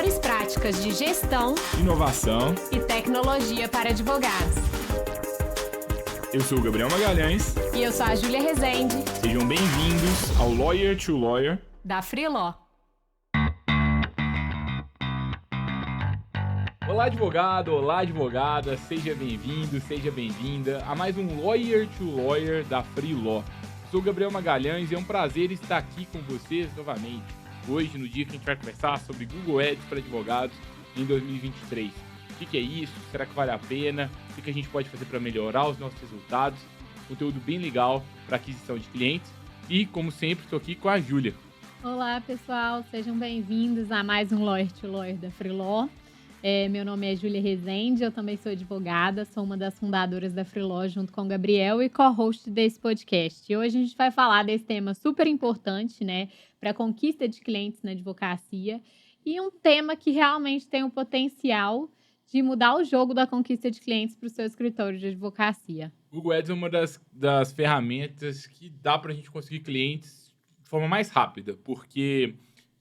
melhores práticas de gestão, inovação e tecnologia para advogados. Eu sou o Gabriel Magalhães. E eu sou a Júlia Rezende. Sejam bem-vindos ao Lawyer to Lawyer da Freeló. Olá, advogado, olá, advogada, seja bem-vindo, seja bem-vinda a mais um Lawyer to Lawyer da Freeló. Sou o Gabriel Magalhães e é um prazer estar aqui com vocês novamente. Hoje, no dia que a gente vai conversar sobre Google Ads para advogados em 2023. O que é isso? Será que vale a pena? O que a gente pode fazer para melhorar os nossos resultados? Conteúdo bem legal para aquisição de clientes. E, como sempre, estou aqui com a Júlia. Olá, pessoal. Sejam bem-vindos a mais um Lawyer to Lawyer da Freeló. Meu nome é Júlia Rezende, eu também sou advogada, sou uma das fundadoras da Freeló junto com o Gabriel e co-host desse podcast. E hoje a gente vai falar desse tema super importante, né, para a conquista de clientes na advocacia e um tema que realmente tem o potencial de mudar o jogo da conquista de clientes para o seu escritório de advocacia. O Google Ads é uma das ferramentas que dá para a gente conseguir clientes de forma mais rápida, porque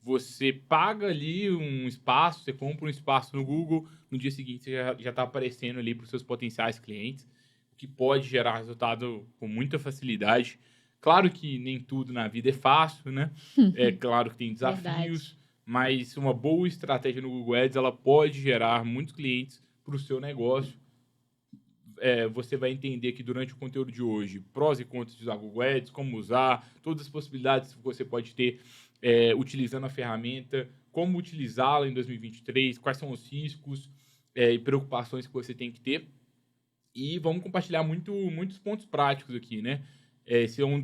você paga ali um espaço, você compra um espaço no Google, no dia seguinte você já está aparecendo ali para os seus potenciais clientes, o que pode gerar resultado com muita facilidade. Claro que nem tudo na vida é fácil, né? É claro que tem desafios, mas uma boa estratégia no Google Ads, ela pode gerar muitos clientes para o seu negócio. Você vai entender aqui durante o conteúdo de hoje prós e contras de usar Google Ads, como usar, todas as possibilidades que você pode ter utilizando a ferramenta, como utilizá-la em 2023, quais são os riscos e preocupações que você tem que ter. E vamos compartilhar muitos pontos práticos aqui, né? Esse é um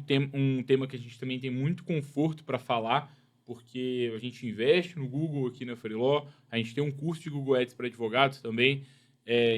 tema que a gente também tem muito conforto para falar, porque a gente investe no Google aqui na Freeló, a gente tem um curso de Google Ads para advogados também,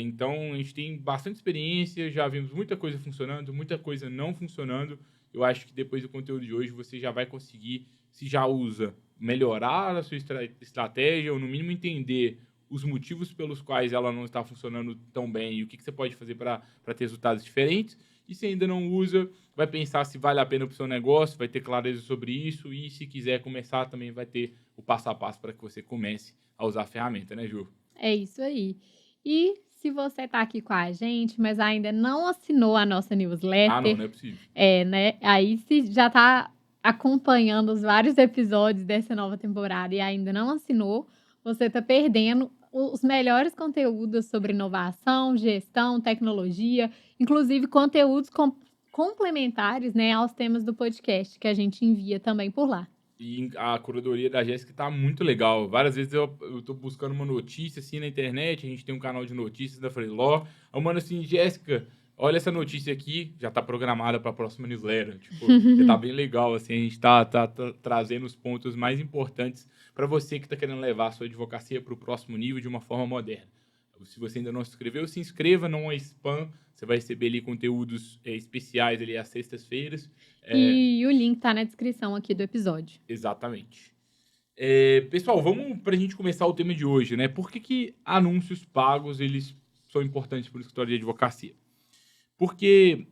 então a gente tem bastante experiência, já vimos muita coisa funcionando, muita coisa não funcionando. Eu acho que depois do conteúdo de hoje você já vai conseguir, se já usa, melhorar a sua estratégia ou no mínimo entender os motivos pelos quais ela não está funcionando tão bem e o que você pode fazer para ter resultados diferentes. E se ainda não usa, vai pensar se vale a pena para o seu negócio, vai ter clareza sobre isso e se quiser começar também vai ter o passo a passo para que você comece a usar a ferramenta, né, Ju? É isso aí. E se você está aqui com a gente, mas ainda não assinou a nossa newsletter... não é possível. Né? Aí se já está acompanhando os vários episódios dessa nova temporada e ainda não assinou, você está perdendo os melhores conteúdos sobre inovação, gestão, tecnologia, inclusive conteúdos complementares, né, aos temas do podcast, que a gente envia também por lá. E a curadoria da Jéssica tá muito legal. Várias vezes eu tô buscando uma notícia assim na internet, a gente tem um canal de notícias da Freeló. Eu mando assim, Jéssica, olha essa notícia aqui, já tá programada para a próxima newsletter. Tipo, já tá bem legal, assim, a gente tá trazendo os pontos mais importantes para você que tá querendo levar a sua advocacia para o próximo nível de uma forma moderna. Se você ainda não se inscreveu, se inscreva, não é spam. Você vai receber ali conteúdos especiais ali às sextas-feiras. E o link tá na descrição aqui do episódio. Exatamente. Pessoal, vamos para a gente começar o tema de hoje, né? Por que anúncios pagos eles são importantes para o escritório de advocacia? Porque,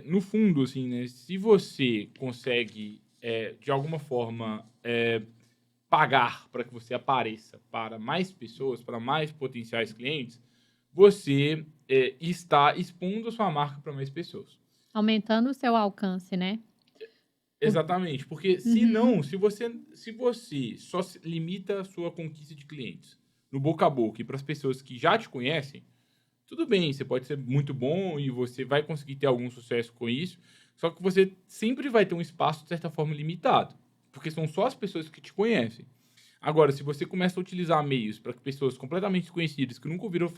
no fundo, assim, né, se você consegue, de alguma forma, pagar para que você apareça para mais pessoas, para mais potenciais clientes, você está expondo a sua marca para mais pessoas. Aumentando o seu alcance, né? Exatamente, porque se você só limita a sua conquista de clientes no boca a boca e para as pessoas que já te conhecem, tudo bem, você pode ser muito bom e você vai conseguir ter algum sucesso com isso, só que você sempre vai ter um espaço, de certa forma, limitado, porque são só as pessoas que te conhecem. Agora, se você começa a utilizar meios para que pessoas completamente desconhecidas, que nunca ouviram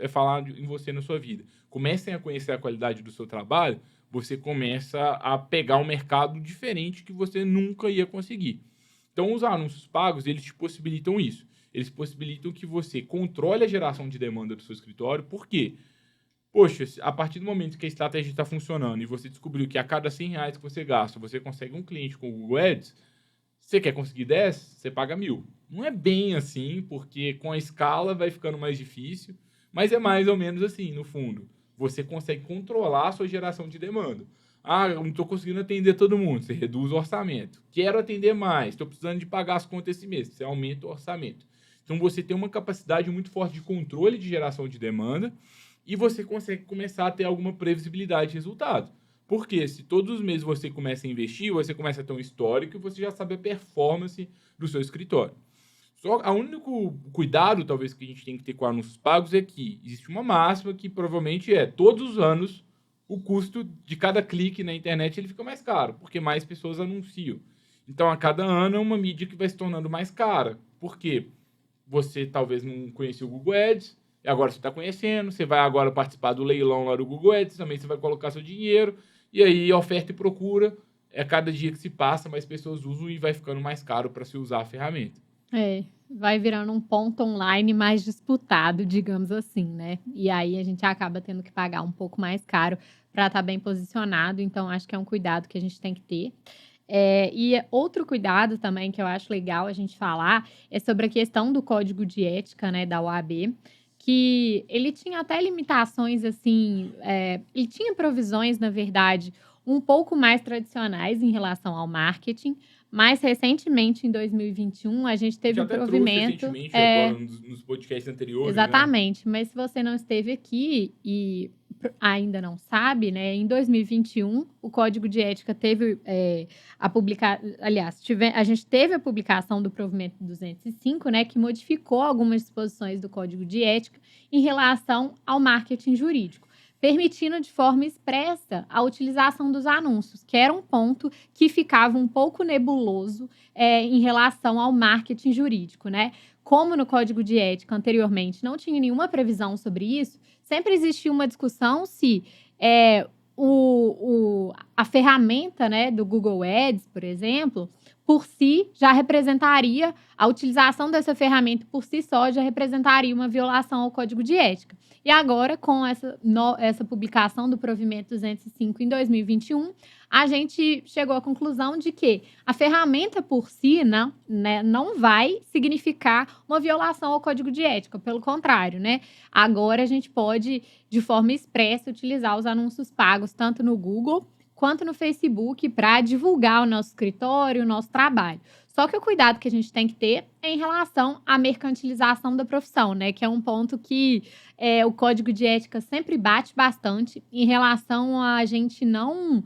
falar em você na sua vida, comecem a conhecer a qualidade do seu trabalho, você começa a pegar um mercado diferente que você nunca ia conseguir. Então, os anúncios pagos, eles te possibilitam isso. Eles possibilitam que você controle a geração de demanda do seu escritório. Por quê? Poxa, a partir do momento que a estratégia está funcionando e você descobriu que a cada R$100 que você gasta, você consegue um cliente com o Google Ads, você quer conseguir 10, você paga 1.000. Não é bem assim, porque com a escala vai ficando mais difícil, mas é mais ou menos assim, no fundo. Você consegue controlar a sua geração de demanda. Eu não estou conseguindo atender todo mundo. Você reduz o orçamento. Quero atender mais. Estou precisando de pagar as contas esse mês. Você aumenta o orçamento. Então, você tem uma capacidade muito forte de controle de geração de demanda e você consegue começar a ter alguma previsibilidade de resultado. Porque se todos os meses você começa a investir, você começa a ter um histórico e você já sabe a performance do seu escritório. Só o único cuidado, talvez, que a gente tem que ter com anúncios pagos é que existe uma máxima que provavelmente todos os anos, o custo de cada clique na internet ele fica mais caro, porque mais pessoas anunciam. Então, a cada ano é uma mídia que vai se tornando mais cara. Por quê? Você talvez não conhecia o Google Ads, e agora você está conhecendo, você vai agora participar do leilão lá do Google Ads, também você vai colocar seu dinheiro, e aí oferta e procura, cada dia que se passa, mais pessoas usam e vai ficando mais caro para se usar a ferramenta. Vai virando um ponto online mais disputado, digamos assim, né? E aí a gente acaba tendo que pagar um pouco mais caro para estar bem posicionado, então acho que é um cuidado que a gente tem que ter. E outro cuidado também que eu acho legal a gente falar é sobre a questão do código de ética, né, da OAB, que ele tinha até limitações, assim, ele tinha provisões, na verdade, um pouco mais tradicionais em relação ao marketing. Mais recentemente, em 2021, a gente teve Já um até trouxe provimento. recentemente, agora, nos podcasts anteriores. Exatamente, mas se você não esteve aqui e ainda não sabe, né? Em 2021, o Código de Ética teve a publicação. Aliás, a gente teve a publicação do provimento 205, né? Que modificou algumas disposições do Código de Ética em relação ao marketing jurídico, permitindo de forma expressa a utilização dos anúncios, que era um ponto que ficava um pouco nebuloso em relação ao marketing jurídico, né? Como no Código de Ética anteriormente não tinha nenhuma previsão sobre isso, sempre existia uma discussão se a ferramenta, né, do Google Ads, por exemplo, por si já representaria, a utilização dessa ferramenta por si só já representaria uma violação ao Código de Ética. E agora, com essa publicação do provimento 205 em 2021, a gente chegou à conclusão de que a ferramenta por si não vai significar uma violação ao Código de Ética, pelo contrário, né? Agora a gente pode, de forma expressa, utilizar os anúncios pagos tanto no Google quanto no Facebook para divulgar o nosso escritório, o nosso trabalho. Só que o cuidado que a gente tem que ter é em relação à mercantilização da profissão, né? Que é um ponto que o Código de Ética sempre bate bastante em relação a gente não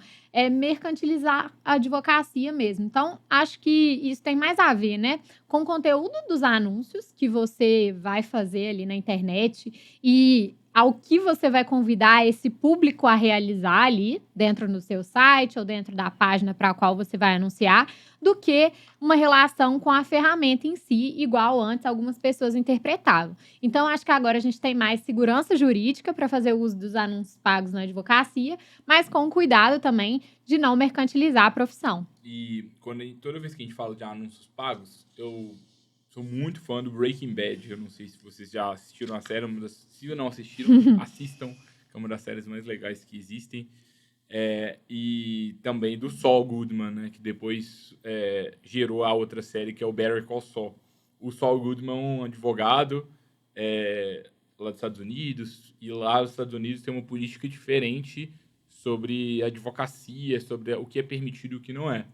mercantilizar a advocacia mesmo. Então, acho que isso tem mais a ver, né? Com o conteúdo dos anúncios que você vai fazer ali na internet e ao que você vai convidar esse público a realizar ali dentro do seu site ou dentro da página para a qual você vai anunciar, do que uma relação com a ferramenta em si, igual antes algumas pessoas interpretavam. Então, acho que agora a gente tem mais segurança jurídica para fazer o uso dos anúncios pagos na advocacia, mas com cuidado também de não mercantilizar a profissão. E toda vez que a gente fala de anúncios pagos, eu sou muito fã do Breaking Bad. Eu não sei se vocês já assistiram a série. Se não assistiram, assistam. Que é uma das séries mais legais que existem. E também do Saul Goodman, né? Que depois gerou a outra série, que é o Better Call Saul. O Saul Goodman é um advogado lá dos Estados Unidos. E lá nos Estados Unidos tem uma política diferente sobre advocacia, sobre o que é permitido e o que não é.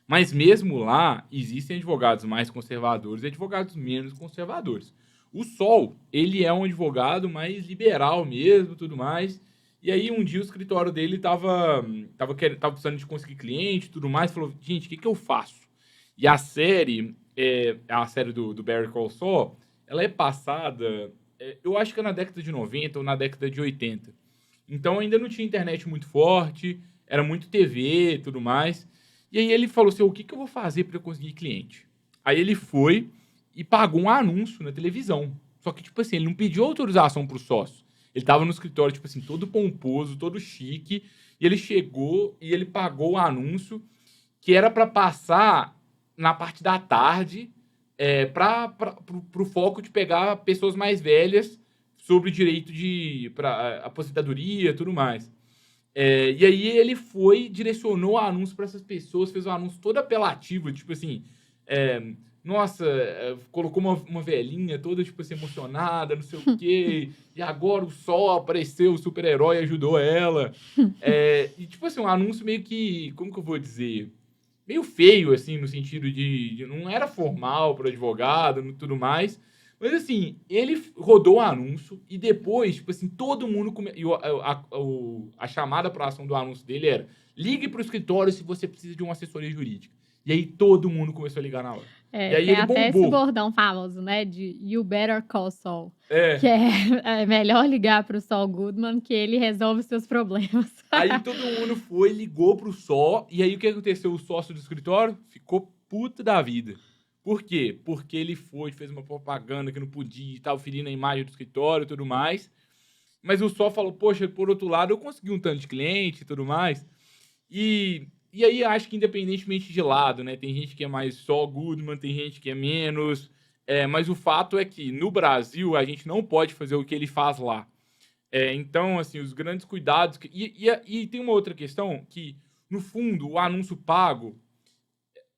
Mas mesmo lá, existem advogados mais conservadores e advogados menos conservadores. O Sol, ele é um advogado mais liberal mesmo, tudo mais. E aí, um dia, o escritório dele tava precisando de conseguir cliente e tudo mais. Falou, gente, o que eu faço? E a série do Better Call Saul, ela é passada, eu acho que é na década de 90 ou na década de 80. Então, ainda não tinha internet muito forte, era muito TV e tudo mais. E aí ele falou assim, o que eu vou fazer para eu conseguir cliente? Aí ele foi e pagou um anúncio na televisão. Só que, tipo assim, ele não pediu autorização pro sócio. Ele tava no escritório, tipo assim, todo pomposo, todo chique. E ele chegou e ele pagou o anúncio que era para passar na parte da tarde pro foco de pegar pessoas mais velhas sobre o direito de aposentadoria e tudo mais. E aí ele direcionou o anúncio para essas pessoas, fez um anúncio todo apelativo, tipo assim, colocou uma velhinha toda, tipo assim, emocionada, não sei o quê, e agora o Sol apareceu, o super-herói ajudou ela. E tipo assim, um anúncio meio que, como que eu vou dizer? Meio feio, assim, no sentido de não era formal para advogado e tudo mais, Mas assim, ele rodou o anúncio e depois, tipo assim, todo mundo... A chamada para ação do anúncio dele era: ligue para o escritório se você precisa de uma assessoria jurídica. E aí todo mundo começou a ligar na hora. E aí Tem ele até esse bombou. bordão famoso, né? De You Better Call Saul. É. Que é melhor ligar pro Saul Goodman que ele resolve os seus problemas. Aí todo mundo foi, ligou pro Sol, e aí o que aconteceu? O sócio do escritório ficou puto da vida. Por quê? Porque ele fez uma propaganda que não podia e tal, ferindo a imagem do escritório e tudo mais. Mas o Sol falou: poxa, por outro lado, eu consegui um tanto de cliente e tudo mais. E aí acho que independentemente de lado, né? Tem gente que é mais Saul Goodman, tem gente que é menos. Mas o fato é que no Brasil a gente não pode fazer o que ele faz lá. Então, assim, os grandes cuidados... E tem uma outra questão que, no fundo, o anúncio pago...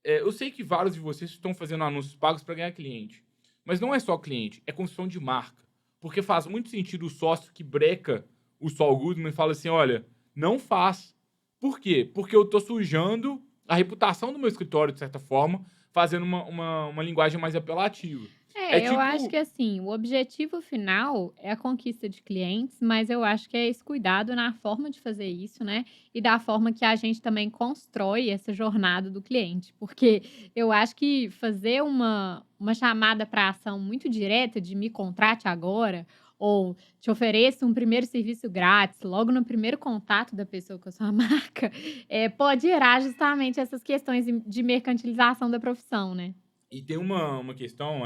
eu sei que vários de vocês estão fazendo anúncios pagos para ganhar cliente. Mas não é só cliente, é construção de marca. Porque faz muito sentido o sócio que breca o Saul Goodman e fala assim: olha, não faz. Por quê? Porque eu estou sujando a reputação do meu escritório, de certa forma, fazendo uma linguagem mais apelativa. Eu acho que assim, o objetivo final é a conquista de clientes, mas eu acho que é esse cuidado na forma de fazer isso, né? E da forma que a gente também constrói essa jornada do cliente. Porque eu acho que fazer uma chamada para ação muito direta de me contrate agora, ou te ofereça um primeiro serviço grátis, logo no primeiro contato da pessoa com a sua marca, pode gerar justamente essas questões de mercantilização da profissão, né? E tem uma questão,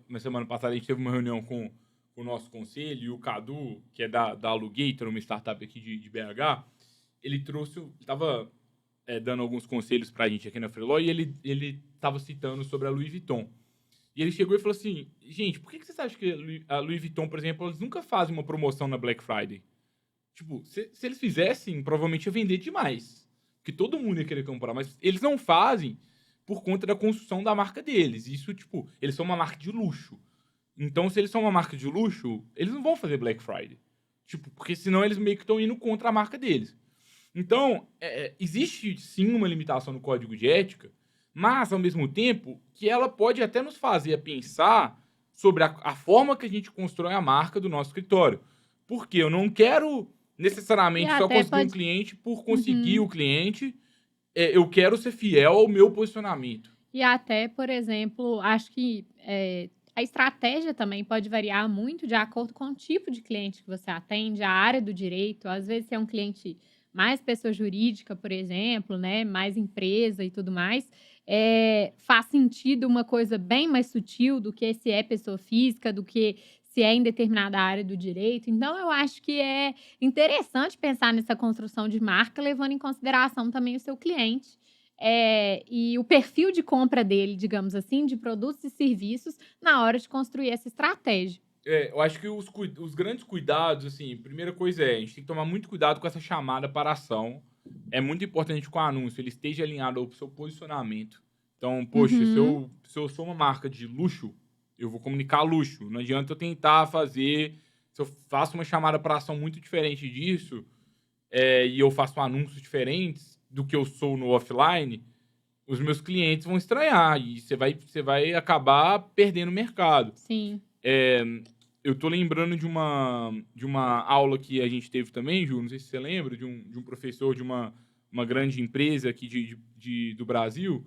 na semana passada, a gente teve uma reunião com o nosso conselho, e o Cadu, que é da Alugator, uma startup aqui de BH, ele estava dando alguns conselhos pra gente aqui na Freeló, e ele estava citando sobre a Louis Vuitton. E ele chegou e falou assim: gente, por que vocês acham que a Louis Vuitton, por exemplo, eles nunca fazem uma promoção na Black Friday? Tipo, se eles fizessem, provavelmente ia vender demais. Porque todo mundo ia querer comprar, mas eles não fazem por conta da construção da marca deles. Isso, tipo, eles são uma marca de luxo. Então, se eles são uma marca de luxo, eles não vão fazer Black Friday. Tipo, porque senão eles meio que estão indo contra a marca deles. Então, existe sim uma limitação no código de ética, mas, ao mesmo tempo, que ela pode até nos fazer pensar sobre a forma que a gente constrói a marca do nosso escritório. Porque eu não quero necessariamente só conseguir um cliente por conseguir o cliente. Eu quero ser fiel ao meu posicionamento. E até, por exemplo, acho que a estratégia também pode variar muito de acordo com o tipo de cliente que você atende, a área do direito. Às vezes, se é um cliente mais pessoa jurídica, por exemplo, né, mais empresa e tudo mais, faz sentido uma coisa bem mais sutil do que se é pessoa física, do que se é em determinada área do direito. Então, eu acho que é interessante pensar nessa construção de marca, levando em consideração também o seu cliente e o perfil de compra dele, digamos assim, de produtos e serviços na hora de construir essa estratégia. Eu acho que os grandes cuidados, assim, primeira coisa a gente tem que tomar muito cuidado com essa chamada para ação. É muito importante que o anúncio ele esteja alinhado ao seu posicionamento. Então, poxa, se eu sou uma marca de luxo, eu vou comunicar luxo. Não adianta eu tentar fazer... Se eu faço uma chamada para ação muito diferente disso, e eu faço anúncios diferentes do que eu sou no offline, os meus clientes vão estranhar e você vai acabar perdendo o mercado. Sim. Eu tô lembrando de uma aula que a gente teve também, Ju, não sei se você lembra, de um professor de uma grande empresa aqui do Brasil,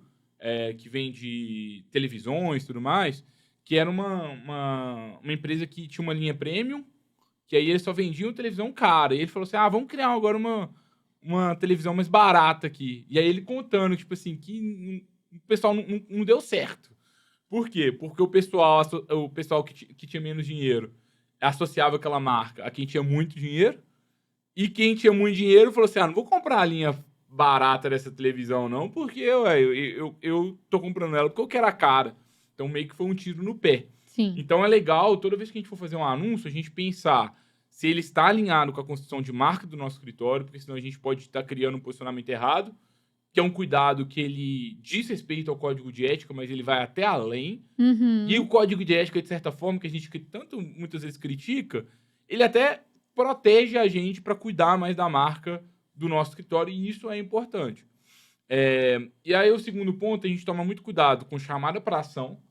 que vende televisões e tudo mais, que era uma empresa que tinha uma linha premium, que aí eles só vendiam televisão cara. E ele falou assim: vamos criar agora uma televisão mais barata aqui. E aí ele contando, tipo assim, que o pessoal não deu certo. Por quê? Porque o pessoal que tinha menos dinheiro associava aquela marca a quem tinha muito dinheiro, e quem tinha muito dinheiro falou assim: não vou comprar a linha barata dessa televisão não, porque eu tô comprando ela porque eu quero a cara. Então meio que foi um tiro no pé. Sim. Então é legal, toda vez que a gente for fazer um anúncio, a gente pensar se ele está alinhado com a construção de marca do nosso escritório, porque senão a gente pode estar criando um posicionamento errado, que é um cuidado que ele diz respeito ao código de ética, mas ele vai até além. E o código de ética, de certa forma, que a gente muitas vezes critica, ele até protege a gente para cuidar mais da marca do nosso escritório, e isso é importante. E aí, o segundo ponto, a gente toma muito cuidado com chamada para ação,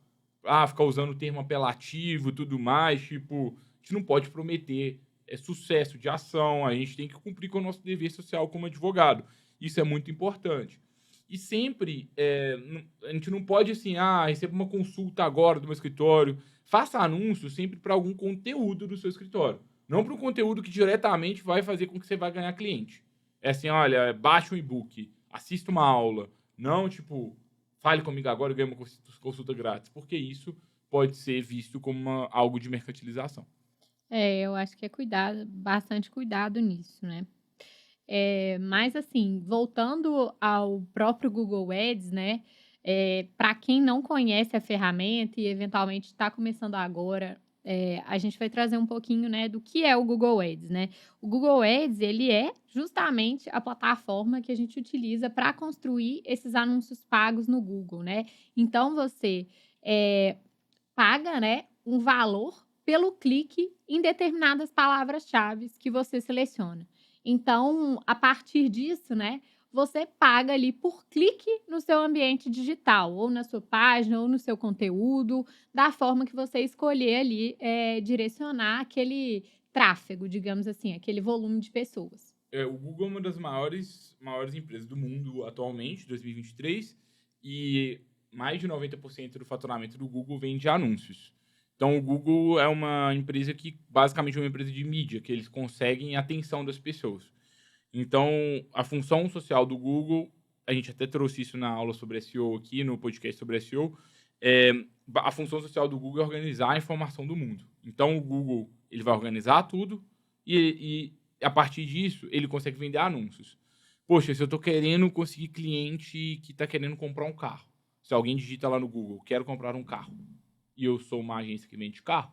ficar usando o termo apelativo e tudo mais. Tipo, a gente não pode prometer sucesso de ação, a gente tem que cumprir com o nosso dever social como advogado. Isso é muito importante. E sempre, a gente não pode assim, receba uma consulta agora do meu escritório. Faça anúncio sempre para algum conteúdo do seu escritório. Não para um conteúdo que diretamente vai fazer com que você vai ganhar cliente. É assim, olha, baixe um e-book, assista uma aula. Não, tipo, fale comigo agora e ganhe uma consulta grátis. Porque isso pode ser visto como algo de mercantilização. Eu acho que é bastante cuidado nisso, né? Mas, assim, voltando ao próprio Google Ads, né? Para quem não conhece a ferramenta e eventualmente está começando agora, a gente vai trazer um pouquinho, né, do que é o Google Ads, né? O Google Ads, ele é justamente a plataforma que a gente utiliza para construir esses anúncios pagos no Google, né? Então, você paga, né, um valor pelo clique em determinadas palavras-chave que você seleciona. Então, a partir disso, né, você paga ali por clique no seu ambiente digital, ou na sua página, ou no seu conteúdo, da forma que você escolher ali direcionar aquele tráfego, digamos assim, aquele volume de pessoas. O Google é uma das maiores empresas do mundo atualmente, 2023, e mais de 90% do faturamento do Google vem de anúncios. Então, o Google é uma empresa que, basicamente, é uma empresa de mídia, que eles conseguem a atenção das pessoas. Então, a função social do Google, a gente até trouxe isso na aula sobre SEO aqui, no podcast sobre SEO, a função social do Google é organizar a informação do mundo. Então, o Google ele vai organizar tudo e a partir disso, ele consegue vender anúncios. Poxa, se eu estou querendo conseguir cliente que está querendo comprar um carro, se alguém digita lá no Google, quero comprar um carro, e eu sou uma agência que vende carro,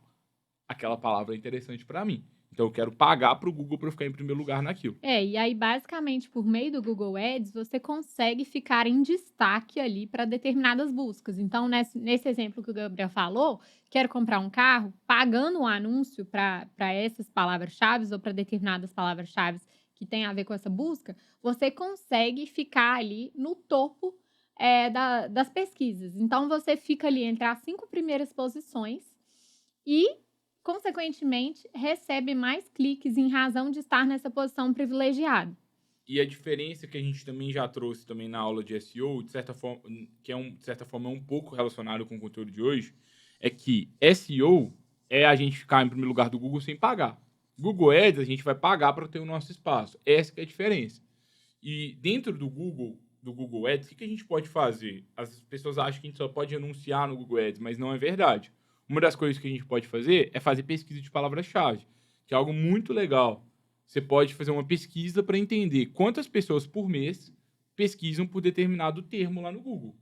aquela palavra é interessante para mim. Então, eu quero pagar para o Google para eu ficar em primeiro lugar naquilo. E aí, basicamente, por meio do Google Ads, você consegue ficar em destaque ali para determinadas buscas. Então, nesse exemplo que o Gabriel falou, quero comprar um carro, pagando um anúncio para essas palavras-chave ou para determinadas palavras-chave que tem a ver com essa busca, você consegue ficar ali no topo das pesquisas. Então, você fica ali entre as 5 primeiras posições e, consequentemente, recebe mais cliques em razão de estar nessa posição privilegiada. E a diferença que a gente também já trouxe também na aula de SEO, de certa forma, que de certa forma é um pouco relacionado com o conteúdo de hoje, é que SEO é a gente ficar em primeiro lugar do Google sem pagar. Google Ads, a gente vai pagar para ter o nosso espaço. Essa que é a diferença. E dentro do Google Ads, o que a gente pode fazer? As pessoas acham que a gente só pode anunciar no Google Ads, mas não é verdade. Uma das coisas que a gente pode fazer é fazer pesquisa de palavras-chave, que é algo muito legal. Você pode fazer uma pesquisa para entender quantas pessoas por mês pesquisam por determinado termo lá no Google.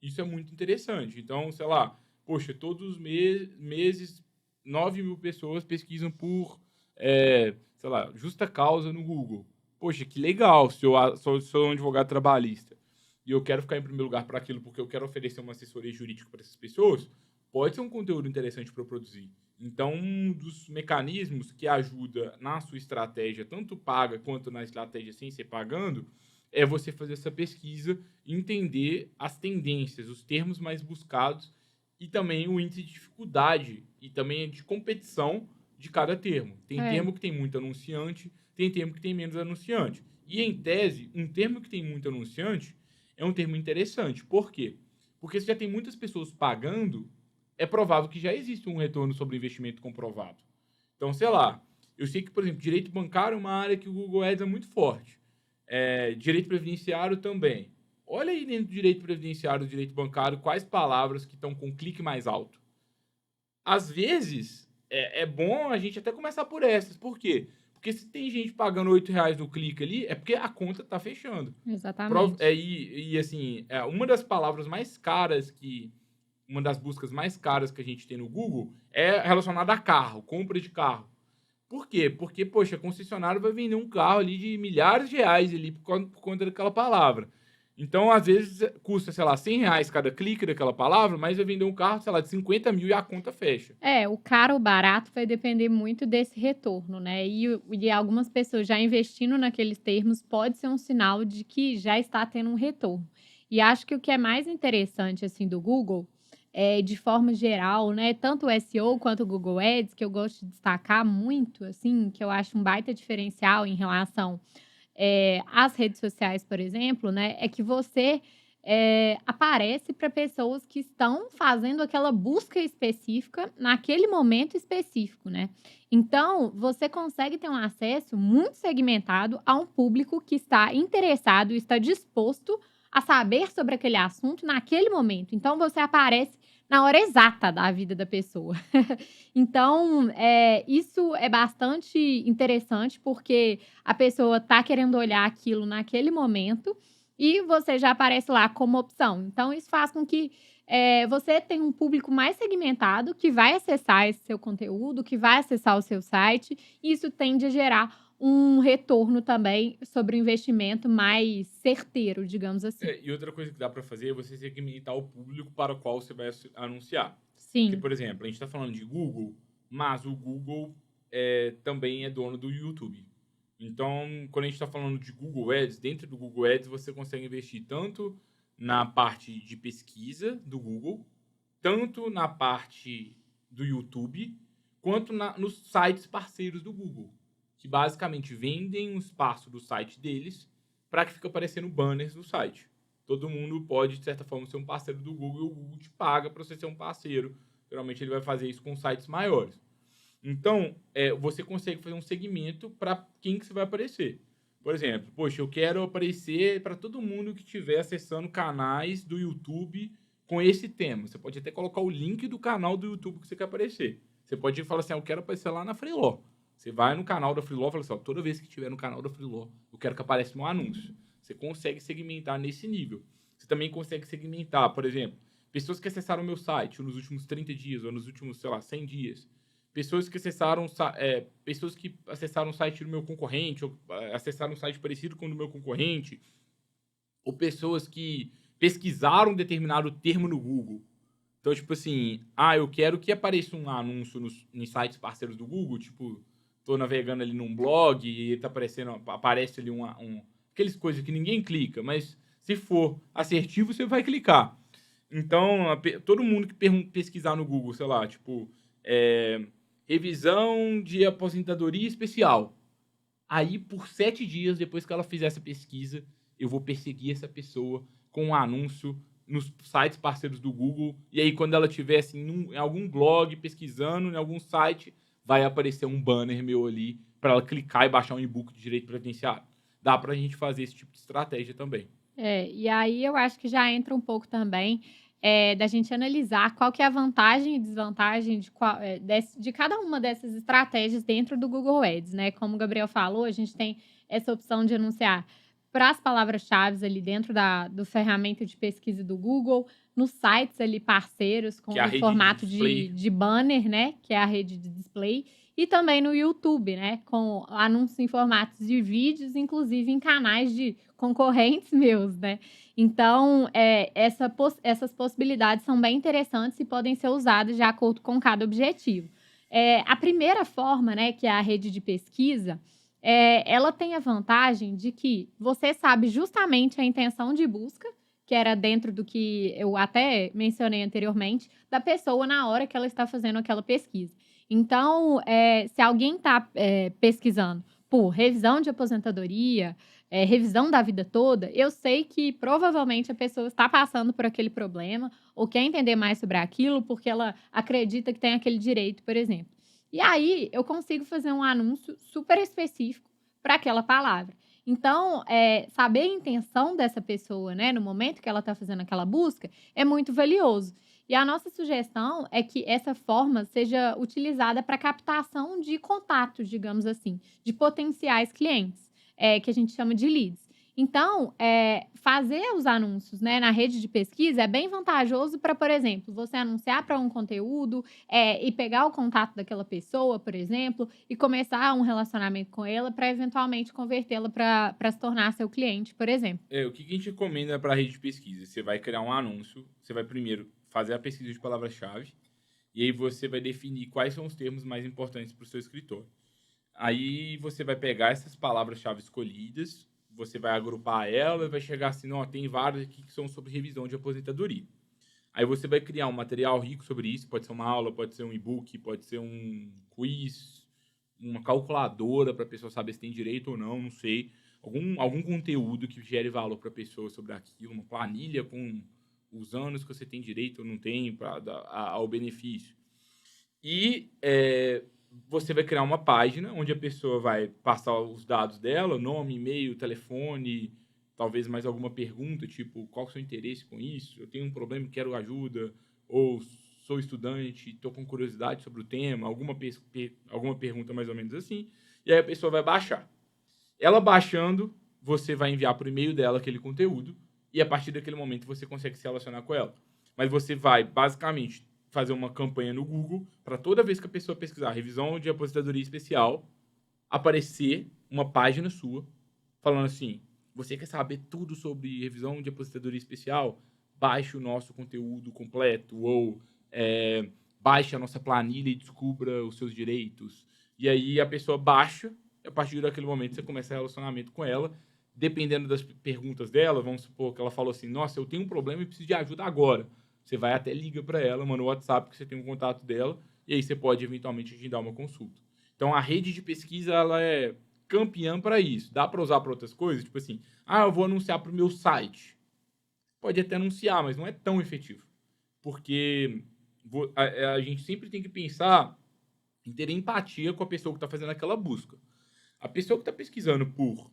Isso é muito interessante. Então, sei lá, poxa, todos os meses 9.000 pessoas pesquisam por, sei lá, justa causa no Google. Poxa, que legal, se eu sou um advogado trabalhista e eu quero ficar em primeiro lugar para aquilo porque eu quero oferecer uma assessoria jurídica para essas pessoas, pode ser um conteúdo interessante para eu produzir. Então, um dos mecanismos que ajuda na sua estratégia, tanto paga quanto na estratégia sem ser pagando, é você fazer essa pesquisa, entender as tendências, os termos mais buscados e também o índice de dificuldade e também de competição de cada termo. Tem termo que tem muito anunciante, tem termo que tem menos anunciante. E, em tese, um termo que tem muito anunciante é um termo interessante. Por quê? Porque se já tem muitas pessoas pagando, é provável que já existe um retorno sobre investimento comprovado. Então, sei lá, eu sei que, por exemplo, direito bancário é uma área que o Google Ads é muito forte. Direito previdenciário também. Olha aí dentro do direito previdenciário e do direito bancário quais palavras que estão com clique mais alto. Às vezes, é bom a gente até começar por essas. Por quê? Porque se tem gente pagando R$8 no clique ali, é porque a conta está fechando. Exatamente. Assim, uma das palavras mais caras uma das buscas mais caras que a gente tem no Google é relacionada a carro, compra de carro. Por quê? Porque, poxa, a concessionária vai vender um carro ali de milhares de reais ali por conta daquela palavra. Então, às vezes, custa, sei lá, R$100 cada clique daquela palavra, mas vai vender um carro, sei lá, de 50 mil e a conta fecha. O caro ou barato vai depender muito desse retorno, né? E algumas pessoas já investindo naqueles termos pode ser um sinal de que já está tendo um retorno. E acho que o que é mais interessante, assim, do Google de forma geral, né? Tanto o SEO quanto o Google Ads, que eu gosto de destacar muito, assim, que eu acho um baita diferencial em relação às redes sociais, por exemplo, né? É que você aparece para pessoas que estão fazendo aquela busca específica naquele momento específico, né? Então, você consegue ter um acesso muito segmentado a um público que está interessado e está disposto a saber sobre aquele assunto naquele momento. Então, você aparece na hora exata da vida da pessoa. Então, isso é bastante interessante, porque a pessoa está querendo olhar aquilo naquele momento e você já aparece lá como opção. Então, isso faz com que você tenha um público mais segmentado que vai acessar esse seu conteúdo, que vai acessar o seu site, e isso tende a gerar um retorno também sobre o investimento mais certeiro, digamos assim. E outra coisa que dá para fazer é você segmentar o público para o qual você vai anunciar. Sim. Porque, por exemplo, a gente está falando de Google, mas o Google também é dono do YouTube. Então, quando a gente está falando de Google Ads, dentro do Google Ads você consegue investir tanto na parte de pesquisa do Google, tanto na parte do YouTube, quanto nos sites parceiros do Google, que basicamente vendem um espaço do site deles para que fique aparecendo banners no site. Todo mundo pode, de certa forma, ser um parceiro do Google e o Google te paga para você ser um parceiro. Geralmente ele vai fazer isso com sites maiores. Então, você consegue fazer um segmento para quem que você vai aparecer. Por exemplo, poxa, eu quero aparecer para todo mundo que estiver acessando canais do YouTube com esse tema. Você pode até colocar o link do canal do YouTube que você quer aparecer. Você pode falar assim, eu quero aparecer lá na Freeló. Você vai no canal da Freeló e fala assim, toda vez que estiver no canal da Freeló, eu quero que apareça um anúncio. Você consegue segmentar nesse nível. Você também consegue segmentar, por exemplo, pessoas que acessaram o meu site nos últimos 30 dias ou nos últimos, 100 dias. Pessoas que acessaram o site do meu concorrente, ou acessaram um site parecido com o do meu concorrente, ou pessoas que pesquisaram um determinado termo no Google. Então, tipo assim, eu quero que apareça um anúncio nos sites parceiros do Google, tipo, tô navegando ali num blog e aparece ali aqueles coisas que ninguém clica, mas se for assertivo, você vai clicar. Então, todo mundo que pesquisar no Google, sei lá, tipo, revisão de aposentadoria especial. Aí, por 7 dias, depois que ela fizer essa pesquisa, eu vou perseguir essa pessoa com um anúncio nos sites parceiros do Google. E aí, quando ela estiver assim, em algum blog, pesquisando, em algum site, vai aparecer um banner meu ali para ela clicar e baixar um e-book de direito previdenciário. Dá para a gente fazer esse tipo de estratégia também. E aí eu acho que já entra um pouco também da gente analisar qual que é a vantagem e desvantagem de cada uma dessas estratégias dentro do Google Ads, né? Como o Gabriel falou, a gente tem essa opção de anunciar para as palavras-chave ali dentro do ferramenta de pesquisa do Google, nos sites ali parceiros com o formato de banner, né? Que é a rede de display. E também no YouTube, né? Com anúncios em formatos de vídeos, inclusive em canais de concorrentes meus, né? Então, essas possibilidades são bem interessantes e podem ser usadas de acordo com cada objetivo. A primeira forma, né, que é a rede de pesquisa, ela tem a vantagem de que você sabe justamente a intenção de busca, que era dentro do que eu até mencionei anteriormente, da pessoa na hora que ela está fazendo aquela pesquisa. Então, se alguém está pesquisando por revisão de aposentadoria, revisão da vida toda, eu sei que provavelmente a pessoa está passando por aquele problema ou quer entender mais sobre aquilo porque ela acredita que tem aquele direito, por exemplo. E aí, eu consigo fazer um anúncio super específico para aquela palavra. Então, saber a intenção dessa pessoa, né, no momento que ela está fazendo aquela busca, é muito valioso. E a nossa sugestão é que essa forma seja utilizada para captação de contatos, digamos assim, de potenciais clientes, que a gente chama de leads. Então, fazer os anúncios, né, na rede de pesquisa é bem vantajoso para, por exemplo, você anunciar para um conteúdo e pegar o contato daquela pessoa, por exemplo, e começar um relacionamento com ela para eventualmente convertê-la para se tornar seu cliente, por exemplo. O que a gente recomenda para a rede de pesquisa? Você vai criar um anúncio, você vai primeiro fazer a pesquisa de palavras-chave e aí você vai definir quais são os termos mais importantes para o seu escritório. Aí você vai pegar essas palavras-chave escolhidas, você vai agrupar elas, vai chegar assim, tem vários aqui que são sobre revisão de aposentadoria. Aí você vai criar um material rico sobre isso, pode ser uma aula, pode ser um e-book, pode ser um quiz, uma calculadora para a pessoa saber se tem direito ou não sei. Algum conteúdo que gere valor para a pessoa sobre aquilo, uma planilha com os anos que você tem direito ou não tem para dar ao benefício. E você vai criar uma página onde a pessoa vai passar os dados dela, nome, e-mail, telefone, talvez mais alguma pergunta, tipo, qual é o seu interesse com isso? Eu tenho um problema e quero ajuda, ou sou estudante, estou com curiosidade sobre o tema, alguma pergunta mais ou menos assim, e aí a pessoa vai baixar. Ela baixando, você vai enviar por e-mail dela aquele conteúdo, e a partir daquele momento você consegue se relacionar com ela. Mas você vai, basicamente, fazer uma campanha no Google para toda vez que a pessoa pesquisar revisão de aposentadoria especial, aparecer uma página sua falando assim, você quer saber tudo sobre revisão de aposentadoria especial? Baixe o nosso conteúdo completo ou baixe a nossa planilha e descubra os seus direitos. E aí a pessoa baixa, e a partir daquele momento você começa relacionamento com ela. Dependendo das perguntas dela, vamos supor que ela falou assim, nossa, eu tenho um problema e preciso de ajuda agora. Você vai até, liga para ela, manda o WhatsApp que você tem um contato dela, e aí você pode eventualmente agendar uma consulta. Então a rede de pesquisa ela é campeã para isso. Dá para usar para outras coisas, tipo assim, eu vou anunciar para o meu site. Pode até anunciar, mas não é tão efetivo. Porque a gente sempre tem que pensar em ter empatia com a pessoa que está fazendo aquela busca. A pessoa que está pesquisando por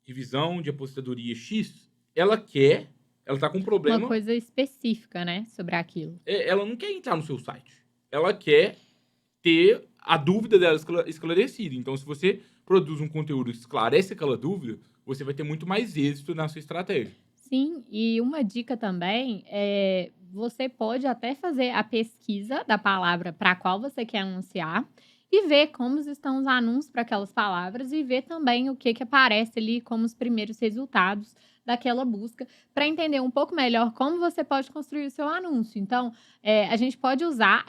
revisão de aposentadoria X, ela está com um problema. Uma coisa específica, né, sobre aquilo. Ela não quer entrar no seu site. Ela quer ter a dúvida dela esclarecida. Então, se você produz um conteúdo que esclarece aquela dúvida, você vai ter muito mais êxito na sua estratégia. Sim, e uma dica também é você pode até fazer a pesquisa da palavra para a qual você quer anunciar e ver como estão os anúncios para aquelas palavras e ver também o que aparece ali como os primeiros resultados daquela busca, para entender um pouco melhor como você pode construir o seu anúncio. Então, a gente pode usar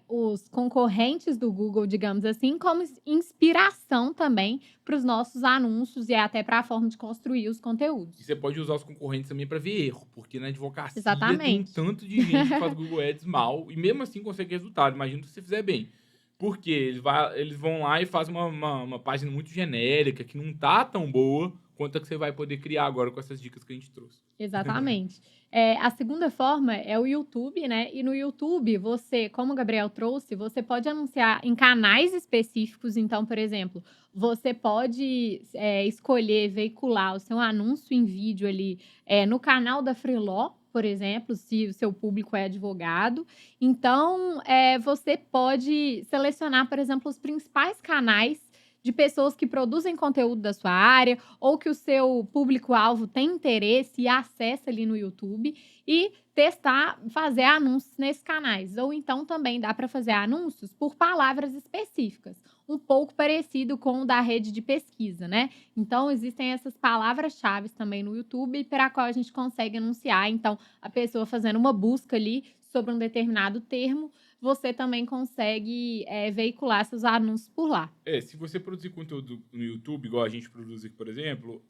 os concorrentes do Google, digamos assim, como inspiração também para os nossos anúncios e até para a forma de construir os conteúdos. E você pode usar os concorrentes também para ver erro, porque na advocacia Exatamente. tem um tanto de gente que faz Google Ads mal e mesmo assim consegue resultado. Imagina se você fizer bem. Porque eles vão lá e fazem uma página muito genérica, que não tá tão boa quanto a que você vai poder criar agora com essas dicas que a gente trouxe. Exatamente. A segunda forma é o YouTube, né? E no YouTube, você, como o Gabriel trouxe, você pode anunciar em canais específicos. Então, por exemplo, você pode escolher veicular o seu anúncio em vídeo ali no canal da Freeló, por exemplo, se o seu público é advogado. Então, você pode selecionar, por exemplo, os principais canais de pessoas que produzem conteúdo da sua área ou que o seu público-alvo tem interesse e acessa ali no YouTube e testar, fazer anúncios nesses canais. Ou então também dá para fazer anúncios por palavras específicas, um pouco parecido com o da rede de pesquisa, né? Então, existem essas palavras-chave também no YouTube para a qual a gente consegue anunciar. Então, a pessoa fazendo uma busca ali sobre um determinado termo, você também consegue veicular seus anúncios por lá. Se você produzir conteúdo no YouTube, igual a gente produz aqui, por exemplo,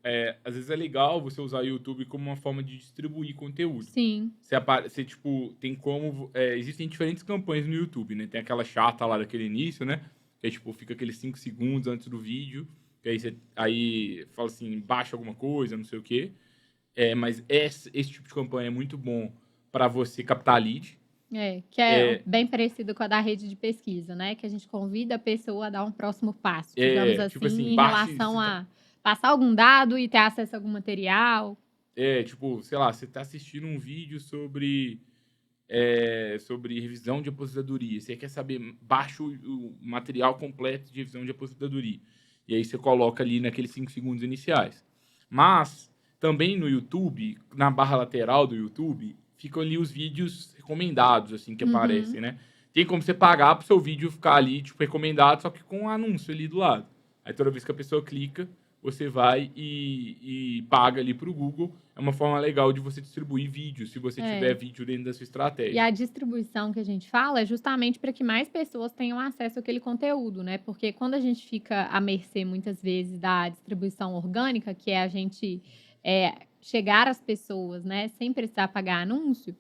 às vezes é legal você usar o YouTube como uma forma de distribuir conteúdo. Sim. Você tipo, tem como... existem diferentes campanhas no YouTube, né? Tem aquela chata lá daquele início, né? Que tipo, fica aqueles 5 segundos antes do vídeo, que aí você fala assim, baixa alguma coisa, não sei o quê. Mas esse tipo de campanha é muito bom para você captar lead. Que é bem parecido com a da rede de pesquisa, né? Que a gente convida a pessoa a dar um próximo passo, digamos assim, tipo assim, em relação a passar algum dado e ter acesso a algum material. Tipo, sei lá, você tá assistindo um vídeo sobre revisão de aposentadoria. Você quer saber, baixa o material completo de revisão de aposentadoria. E aí você coloca ali naqueles 5 segundos iniciais. Mas, também no YouTube, na barra lateral do YouTube, ficam ali os vídeos recomendados, assim, que aparecem, né? Tem como você pagar pro seu vídeo ficar ali, tipo, recomendado, só que com um anúncio ali do lado. Aí toda vez que a pessoa clica, você vai e paga ali pro Google. É uma forma legal de você distribuir vídeos, se você tiver vídeo dentro da sua estratégia. E a distribuição que a gente fala é justamente para que mais pessoas tenham acesso àquele conteúdo, né? Porque quando a gente fica à mercê, muitas vezes, da distribuição orgânica, que é a gente chegar às pessoas, né, sem precisar pagar anúncio,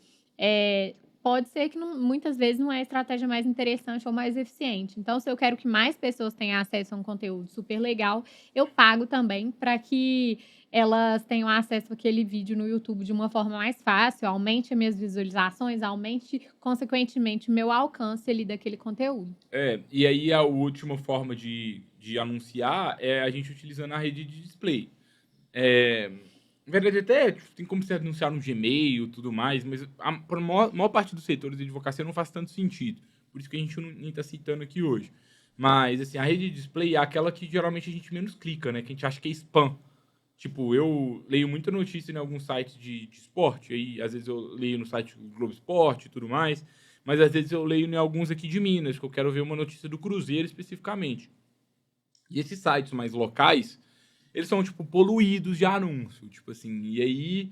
pode ser que muitas vezes não é a estratégia mais interessante ou mais eficiente. Então, se eu quero que mais pessoas tenham acesso a um conteúdo super legal, eu pago também para que elas tenham acesso àquele vídeo no YouTube de uma forma mais fácil, aumente as minhas visualizações, aumente, consequentemente, o meu alcance ali daquele conteúdo. E aí a última forma de anunciar é a gente utilizando a rede de display. Na verdade, até tem como você anunciar no Gmail e tudo mais, mas para a maior parte dos setores de advocacia não faz tanto sentido. Por isso que a gente nem está citando aqui hoje. Mas, assim, a rede de display é aquela que geralmente a gente menos clica, né? Que a gente acha que é spam. Tipo, eu leio muita notícia em alguns sites de esporte, aí às vezes eu leio no site do Globo Esporte e tudo mais, mas às vezes eu leio em alguns aqui de Minas, que eu quero ver uma notícia do Cruzeiro especificamente. E esses sites mais locais, eles são, tipo, poluídos de anúncio, tipo assim, e aí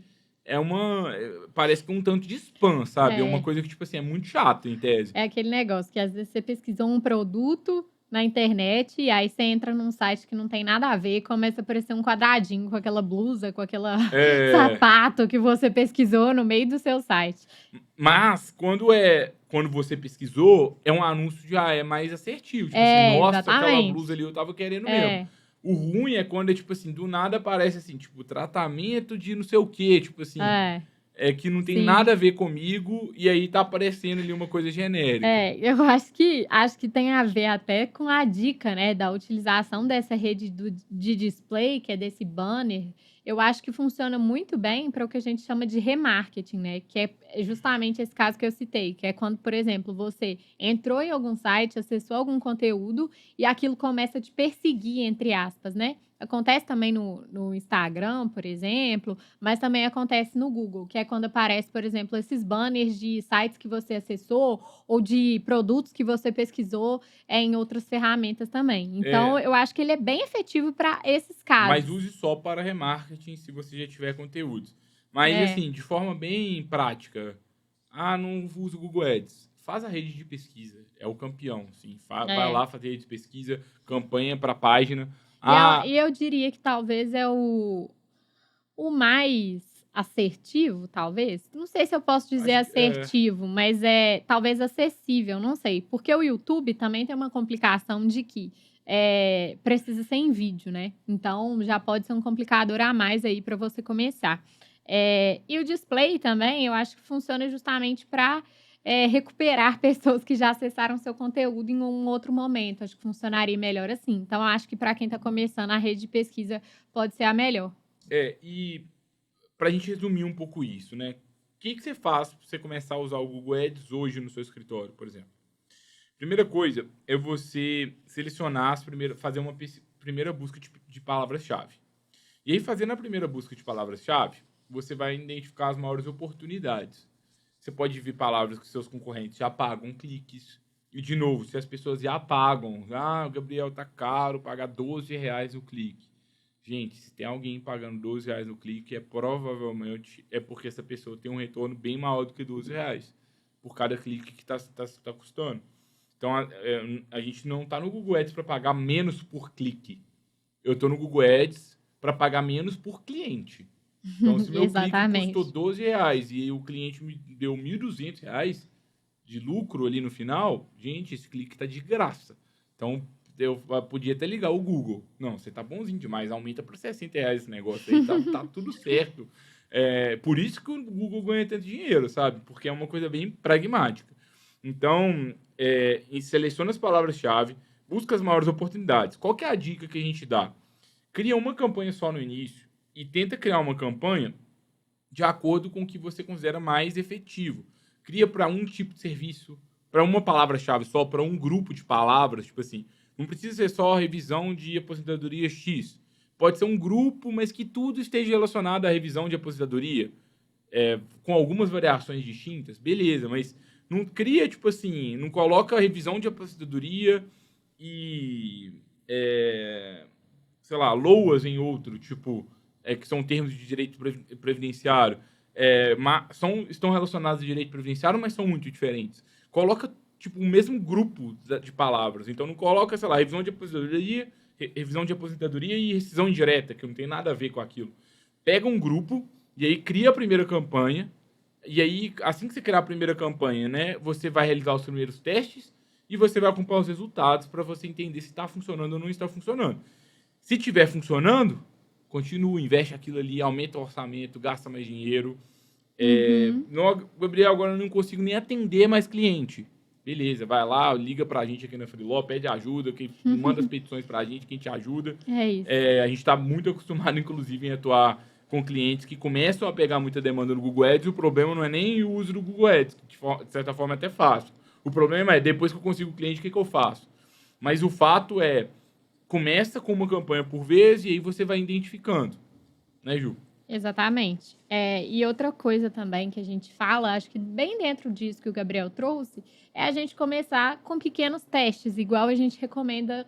parece que é um tanto de spam, sabe? É uma coisa que, tipo assim, é muito chato, em tese. É aquele negócio que às vezes você pesquisou um produto na internet e aí você entra num site que não tem nada a ver e começa a aparecer um quadradinho com aquela blusa, com aquela sapato que você pesquisou no meio do seu site. Mas, quando você pesquisou, é um anúncio já é mais assertivo. Tipo assim, nossa, exatamente. aquela blusa ali eu tava querendo mesmo. O ruim é quando, tipo assim, do nada aparece assim, tipo, tratamento de não sei o quê, tipo assim, que não tem nada a ver comigo e aí tá aparecendo ali uma coisa genérica. Eu acho que tem a ver até com a dica, né, da utilização dessa rede de display, que é desse banner. Eu acho que funciona muito bem para o que a gente chama de remarketing, né? Que é justamente esse caso que eu citei, que é quando, por exemplo, você entrou em algum site, acessou algum conteúdo e aquilo começa a te perseguir, entre aspas, né? Acontece também no Instagram, por exemplo, mas também acontece no Google, que é quando aparece, por exemplo, esses banners de sites que você acessou ou de produtos que você pesquisou em outras ferramentas também. Então, eu acho que ele é bem efetivo para esses casos. Mas use só para remarketing se você já tiver conteúdos. Mas, assim, de forma bem prática, não uso o Google Ads. Faz a rede de pesquisa, é o campeão, assim. Vai lá fazer rede de pesquisa, campanha para a página. E eu diria que talvez é o mais assertivo, talvez. Não sei se eu posso dizer assertivo, mas é talvez acessível, não sei. Porque o YouTube também tem uma complicação de que precisa ser em vídeo, né? Então, já pode ser um complicador a mais aí para você começar. E o display também, eu acho que funciona justamente para recuperar pessoas que já acessaram seu conteúdo em um outro momento. Acho que funcionaria melhor assim. Então, acho que para quem está começando, a rede de pesquisa pode ser a melhor. E para a gente resumir um pouco isso, né? O que você faz para você começar a usar o Google Ads hoje no seu escritório, por exemplo? Primeira coisa é você selecionar fazer uma primeira busca de palavras-chave. E aí, fazendo a primeira busca de palavras-chave, você vai identificar as maiores oportunidades. Você pode ver palavras que seus concorrentes já pagam cliques. E, de novo, se as pessoas já pagam, o Gabriel tá caro, pagar R$12 o clique. Gente, se tem alguém pagando R$12 no clique, provavelmente porque essa pessoa tem um retorno bem maior do que R$12 por cada clique que tá custando. Então, a gente não tá no Google Ads para pagar menos por clique. Eu tô no Google Ads para pagar menos por cliente. Então, se meu clique custou R$12 e o cliente me deu R$1.200 de lucro ali no final, gente, esse clique tá de graça. Então, eu podia até ligar o Google. Não, você tá bonzinho demais, aumenta para R$60 esse negócio aí, tá tudo certo. Por isso que o Google ganha tanto dinheiro, sabe? Porque é uma coisa bem pragmática. Então, seleciona as palavras-chave, busca as maiores oportunidades. Qual que é a dica que a gente dá? Cria uma campanha só no início e tenta criar uma campanha de acordo com o que você considera mais efetivo. Cria para um tipo de serviço, para uma palavra-chave só, para um grupo de palavras, tipo assim, não precisa ser só revisão de aposentadoria X. Pode ser um grupo, mas que tudo esteja relacionado à revisão de aposentadoria, com algumas variações distintas, beleza, mas não cria, tipo assim, não coloca a revisão de aposentadoria e, sei lá, LOAS em outro, tipo, que são termos de direito previdenciário, estão relacionados a direito previdenciário, mas são muito diferentes. Coloca, tipo, o mesmo grupo de palavras. Então, não coloca, sei lá, revisão de aposentadoria e rescisão indireta, que não tem nada a ver com aquilo. Pega um grupo e aí cria a primeira campanha E aí, assim que você criar a primeira campanha, né, você vai realizar os primeiros testes e você vai acompanhar os resultados para você entender se está funcionando ou não está funcionando. Se estiver funcionando, continua, investe aquilo ali, aumenta o orçamento, gasta mais dinheiro. Gabriel, agora eu não consigo nem atender mais cliente. Beleza, vai lá, liga pra gente aqui na Freeló, pede ajuda, manda as petições pra gente, que a gente ajuda. É isso. A gente tá muito acostumado, inclusive, em atuar com clientes que começam a pegar muita demanda no Google Ads, e o problema não é nem o uso do Google Ads, que de certa forma é até fácil. O problema é, depois que eu consigo o cliente, o que eu faço? Mas o fato é, começa com uma campanha por vez e aí você vai identificando. Né, Ju? Exatamente. E outra coisa também que a gente fala, acho que bem dentro disso que o Gabriel trouxe, é a gente começar com pequenos testes, igual a gente recomenda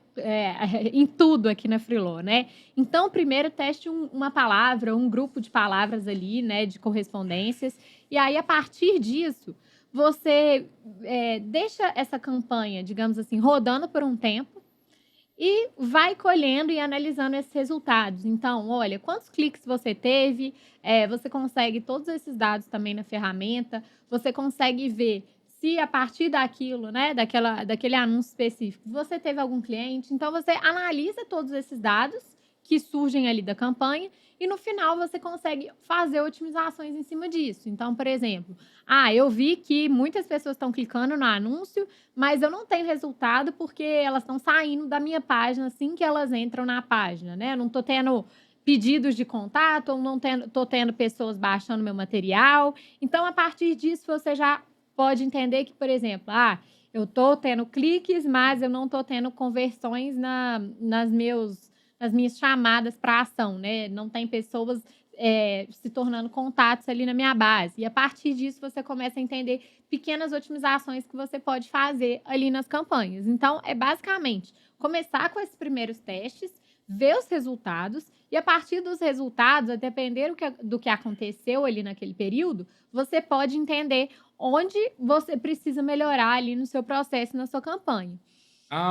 em tudo aqui na Freeló, né? Então, primeiro teste uma palavra, um grupo de palavras ali, né, de correspondências, e aí, a partir disso, você deixa essa campanha, digamos assim, rodando por um tempo, e vai colhendo e analisando esses resultados. Então, olha, quantos cliques você teve, você consegue todos esses dados também na ferramenta, você consegue ver se a partir daquilo, né, daquele anúncio específico, você teve algum cliente. Então, você analisa todos esses dados que surgem ali da campanha e no final você consegue fazer otimizações em cima disso. Então, por exemplo, eu vi que muitas pessoas estão clicando no anúncio, mas eu não tenho resultado porque elas estão saindo da minha página assim que elas entram na página, né? Eu não estou tendo pedidos de contato, ou não estou tendo pessoas baixando meu material. Então, a partir disso, você já pode entender que, por exemplo, eu estou tendo cliques, mas eu não estou tendo conversões nas minhas chamadas para ação, né? Não tem pessoas se tornando contatos ali na minha base. E a partir disso, você começa a entender pequenas otimizações que você pode fazer ali nas campanhas. Então, é basicamente começar com esses primeiros testes, ver os resultados, e a partir dos resultados, a depender do que aconteceu ali naquele período, você pode entender onde você precisa melhorar ali no seu processo, na sua campanha.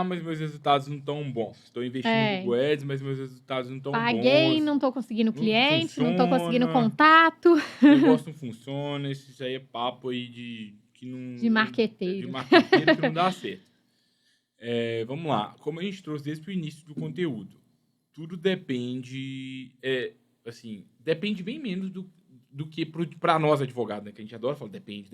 Mas meus resultados não estão bons. Estou investindo no Google Ads, mas meus resultados não estão bons. Paguei, não estou conseguindo cliente, não estou conseguindo contato. O negócio não funciona. Isso aí é papo aí de marqueteiro. De marqueteiro que não dá certo. Vamos lá. Como a gente trouxe desde o início do conteúdo, tudo depende... depende bem menos do que para nós advogados, né? Que a gente adora falar depende.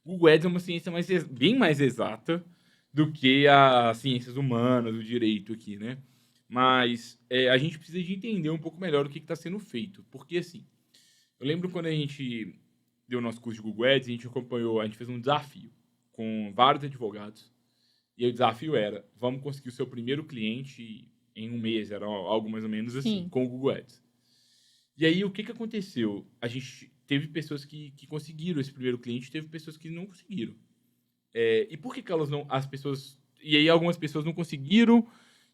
Google Ads é uma ciência bem mais exata do que as ciências humanas, o direito aqui, né? Mas a gente precisa de entender um pouco melhor o que está sendo feito. Porque, assim, eu lembro quando a gente deu o nosso curso de Google Ads, a gente fez um desafio com vários advogados. E o desafio era, vamos conseguir o seu primeiro cliente em um mês, era algo mais ou menos assim, com o Google Ads. E aí, o que aconteceu? A gente teve pessoas que conseguiram esse primeiro cliente, teve pessoas que não conseguiram. E por que elas não... As pessoas... E aí, algumas pessoas não conseguiram.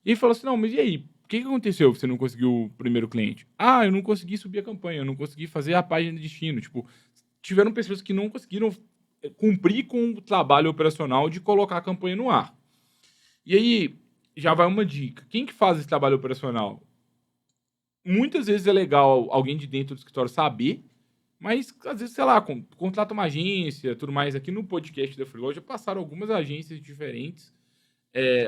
E ele falou assim, não, mas e aí? O que aconteceu que você não conseguiu o primeiro cliente? Eu não consegui subir a campanha, eu não consegui fazer a página de destino. Tipo, tiveram pessoas que não conseguiram cumprir com o trabalho operacional de colocar a campanha no ar. E aí, já vai uma dica. Quem que faz esse trabalho operacional? Muitas vezes é legal alguém de dentro do escritório saber, mas, às vezes, sei lá, contrata uma agência, tudo mais. Aqui no podcast da Freeló já passaram algumas agências diferentes.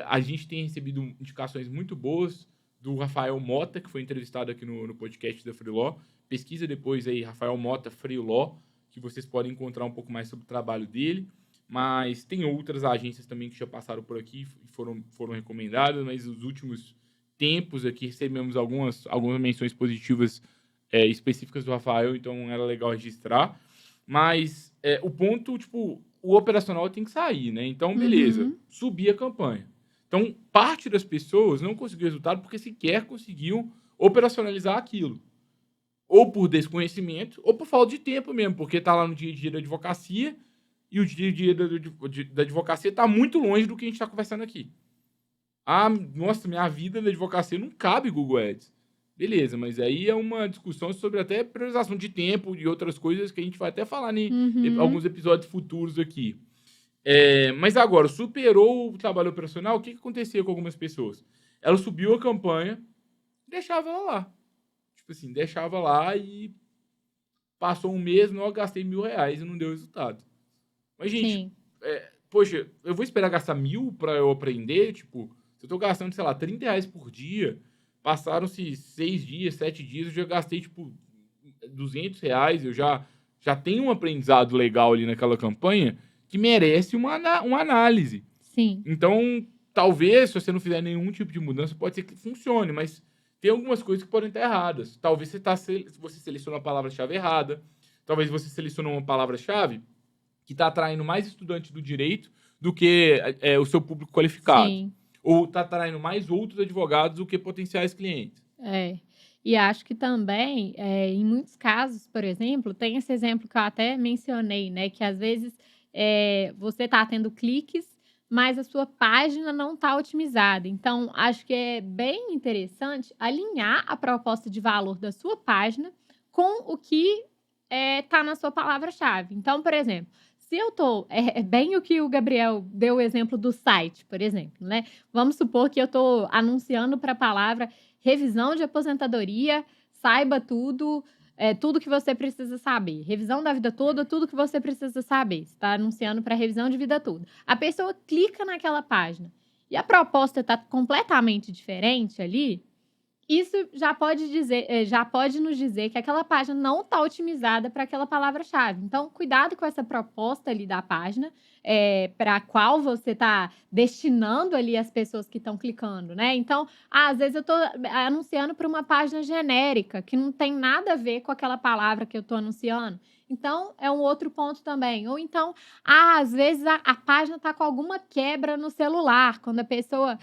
A gente tem recebido indicações muito boas do Rafael Mota, que foi entrevistado aqui no podcast da Freeló. Pesquisa depois aí, Rafael Mota, Freeló, que vocês podem encontrar um pouco mais sobre o trabalho dele. Mas tem outras agências também que já passaram por aqui e foram recomendadas, mas nos últimos tempos aqui recebemos algumas menções positivas específicas do Rafael, então era legal registrar. Mas o ponto, tipo, o operacional tem que sair, né? Então, beleza, subir a campanha. Então, parte das pessoas não conseguiu resultado porque sequer conseguiam operacionalizar aquilo. Ou por desconhecimento, ou por falta de tempo mesmo, porque tá lá no dia a dia da advocacia e o dia a dia da advocacia tá muito longe do que a gente tá conversando aqui. Nossa, minha vida na advocacia não cabe Google Ads. Beleza, mas aí é uma discussão sobre até priorização de tempo e outras coisas que a gente vai até falar em alguns episódios futuros aqui. Mas agora, superou o trabalho operacional, o que acontecia com algumas pessoas? Ela subiu a campanha, deixava ela lá. Tipo assim, deixava lá e Passou um mês, eu gastei R$1.000 e não deu resultado. Mas, gente, Sim. poxa, eu vou esperar gastar 1.000 para eu aprender? Tipo, se eu tô gastando, sei lá, R$30 por dia, passaram-se 6 dias, 7 dias, eu já gastei, tipo, R$200, eu já tenho um aprendizado legal ali naquela campanha que merece uma análise. Sim. Então, talvez, se você não fizer nenhum tipo de mudança, pode ser que funcione, mas tem algumas coisas que podem estar erradas. Talvez você selecione a palavra-chave errada, talvez você selecione uma palavra-chave que está atraindo mais estudantes do direito do que o seu público qualificado. Sim. Ou está atraindo mais outros advogados do que potenciais clientes. E acho que também, em muitos casos, por exemplo, tem esse exemplo que eu até mencionei, né? Que às vezes você está tendo cliques, mas a sua página não está otimizada. Então, acho que é bem interessante alinhar a proposta de valor da sua página com o que está na sua palavra-chave. Então, por exemplo, se eu estou... É bem o que o Gabriel deu o exemplo do site, por exemplo, né? Vamos supor que eu estou anunciando para a palavra revisão de aposentadoria, saiba tudo, tudo que você precisa saber. Revisão da vida toda, tudo que você precisa saber. Você está anunciando para revisão de vida toda. A pessoa clica naquela página e a proposta está completamente diferente ali. Isso já pode nos dizer que aquela página não está otimizada para aquela palavra-chave. Então, cuidado com essa proposta ali da página, para a qual você está destinando ali as pessoas que estão clicando, né? Então, às vezes eu estou anunciando para uma página genérica, que não tem nada a ver com aquela palavra que eu estou anunciando. Então, é um outro ponto também. Ou então, às vezes a página está com alguma quebra no celular, quando a pessoa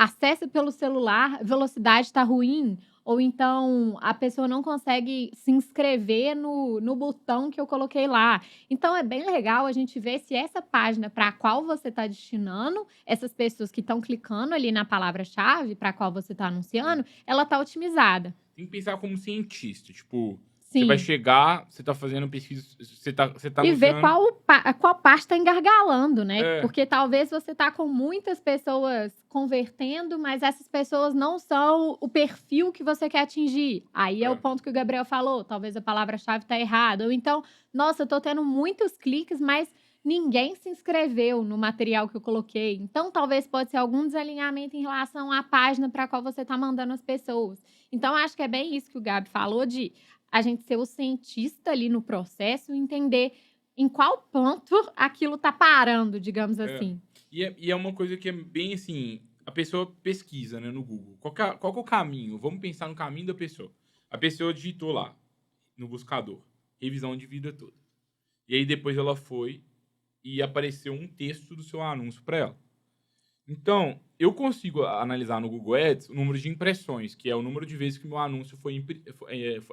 acessa pelo celular, a velocidade está ruim, ou então a pessoa não consegue se inscrever no botão que eu coloquei lá. Então, é bem legal a gente ver se essa página para a qual você está destinando, essas pessoas que estão clicando ali na palavra-chave para a qual você está anunciando, ela está otimizada. Tem que pensar como cientista, tipo... Sim. Você vai chegar, você tá fazendo pesquisa, você tá E anunciando... ver qual parte está engargalando, né? Porque talvez você tá com muitas pessoas convertendo, mas essas pessoas não são o perfil que você quer atingir. Aí é o ponto que o Gabriel falou, talvez a palavra-chave tá errada. Ou então, nossa, eu tô tendo muitos cliques, mas ninguém se inscreveu no material que eu coloquei. Então, talvez pode ser algum desalinhamento em relação à página para a qual você tá mandando as pessoas. Então, acho que é bem isso que o Gabi falou de a gente ser o cientista ali no processo e entender em qual ponto aquilo tá parando, digamos assim. E é uma coisa que é bem assim, a pessoa pesquisa, né, no Google. Qual que é o caminho? Vamos pensar no caminho da pessoa. A pessoa digitou lá, no buscador, revisão de vida toda. E aí depois ela foi e apareceu um texto do seu anúncio para ela. Então, eu consigo analisar no Google Ads o número de impressões, que é o número de vezes que meu anúncio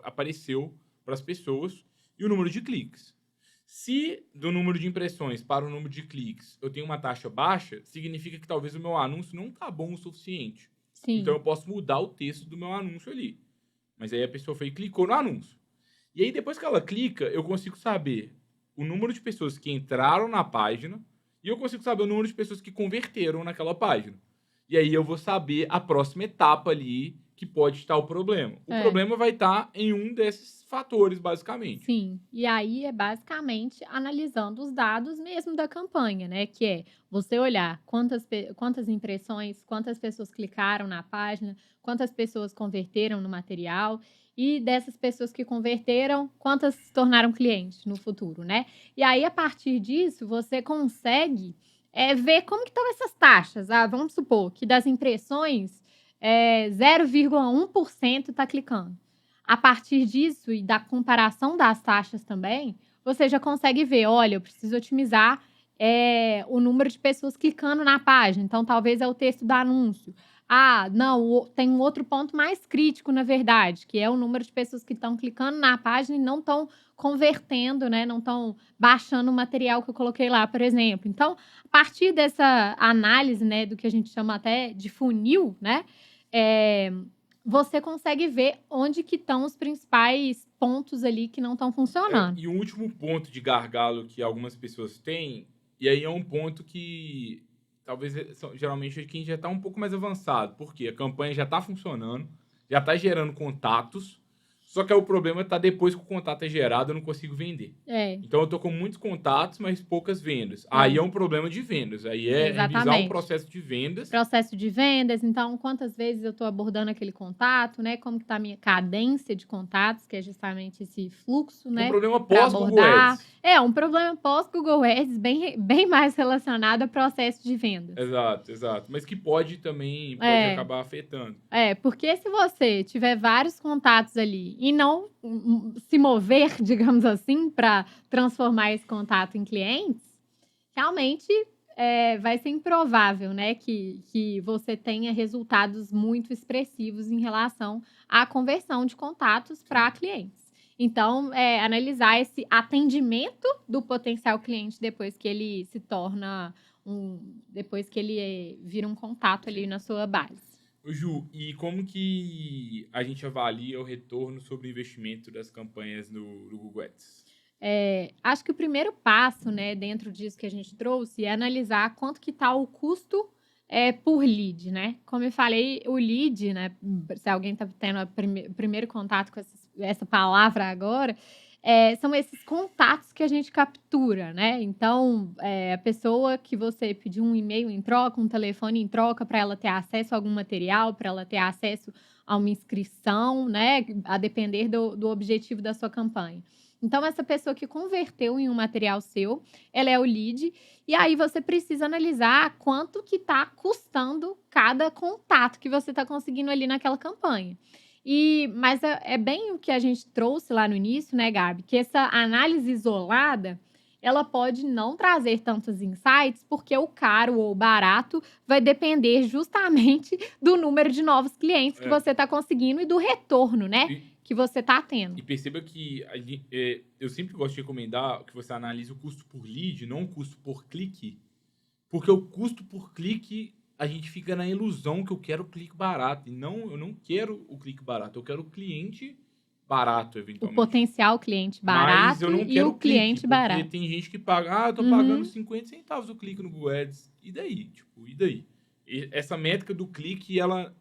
apareceu para as pessoas, e o número de cliques. Se do número de impressões para o número de cliques eu tenho uma taxa baixa, significa que talvez o meu anúncio não está bom o suficiente. Sim. Então, eu posso mudar o texto do meu anúncio ali. Mas aí a pessoa foi e clicou no anúncio. E aí, depois que ela clica, eu consigo saber o número de pessoas que entraram na página e eu consigo saber o número de pessoas que converteram naquela página. E aí eu vou saber a próxima etapa ali que pode estar o problema. O problema vai estar em um desses fatores, basicamente. Sim, e aí é basicamente analisando os dados mesmo da campanha, né? Que é você olhar quantas impressões, quantas pessoas clicaram na página, quantas pessoas converteram no material e dessas pessoas que converteram, quantas se tornaram clientes no futuro, né? E aí, a partir disso, você consegue ver como que estão essas taxas. Vamos supor que das impressões, 0,1% está clicando. A partir disso e da comparação das taxas também, você já consegue ver, olha, eu preciso otimizar o número de pessoas clicando na página. Então, talvez é o texto do anúncio. Não, tem um outro ponto mais crítico, na verdade, que é o número de pessoas que estão clicando na página e não estão convertendo, né? Não estão baixando o material que eu coloquei lá, por exemplo. Então, a partir dessa análise, né, do que a gente chama até de funil, né? Você consegue ver onde que estão os principais pontos ali que não estão funcionando. E o último ponto de gargalo que algumas pessoas têm, e aí é um ponto que talvez geralmente é quem já está um pouco mais avançado, porque a campanha já está funcionando, já está gerando contatos, Só que aí o problema tá depois que o contato é gerado, eu não consigo vender. Então eu tô com muitos contatos, mas poucas vendas. Aí é um problema de vendas. Aí é revisar um Exatamente. processo de vendas. Processo de vendas, então quantas vezes eu estou abordando aquele contato, né? Como que tá a minha cadência de contatos, que é justamente esse fluxo, Um né? problema pra pós-Google abordar. Ads. Um problema pós-Google Ads bem mais relacionado a processo de vendas. Exato. Mas que pode também acabar afetando. Porque se você tiver vários contatos ali e não se mover, digamos assim, para transformar esse contato em clientes, realmente vai ser improvável, né, que você tenha resultados muito expressivos em relação à conversão de contatos para clientes. Então, analisar esse atendimento do potencial cliente depois que ele se torna depois que ele vira um contato ali na sua base. Ju, e como que a gente avalia o retorno sobre o investimento das campanhas no Google Ads? Acho que o primeiro passo, né, dentro disso que a gente trouxe, é analisar quanto que está o custo por lead, né? Como eu falei, o lead, né, se alguém está tendo o primeiro contato com essa palavra agora, são esses contatos que a gente captura, né? Então, a pessoa que você pediu um e-mail em troca, um telefone em troca, para ela ter acesso a algum material, para ela ter acesso a uma inscrição, né? A depender do objetivo da sua campanha. Então, essa pessoa que converteu em um material seu, ela é o lead. E aí, você precisa analisar quanto que está custando cada contato que você está conseguindo ali naquela campanha. Mas é bem o que a gente trouxe lá no início, né, Gabi? Que essa análise isolada, ela pode não trazer tantos insights, porque o caro ou o barato vai depender justamente do número de novos clientes que você está conseguindo e do retorno, né? Que você está tendo. E perceba que eu sempre gosto de recomendar que você analise o custo por lead, não o custo por clique. Porque o custo por clique, a gente fica na ilusão que eu quero o clique barato. E eu não quero o clique barato, eu quero o cliente barato, eventualmente. O potencial cliente barato. Mas eu não quero o cliente barato. Porque tem gente que paga, eu tô pagando 50 centavos o clique no Google Ads. E daí? E daí? E essa métrica do clique, ela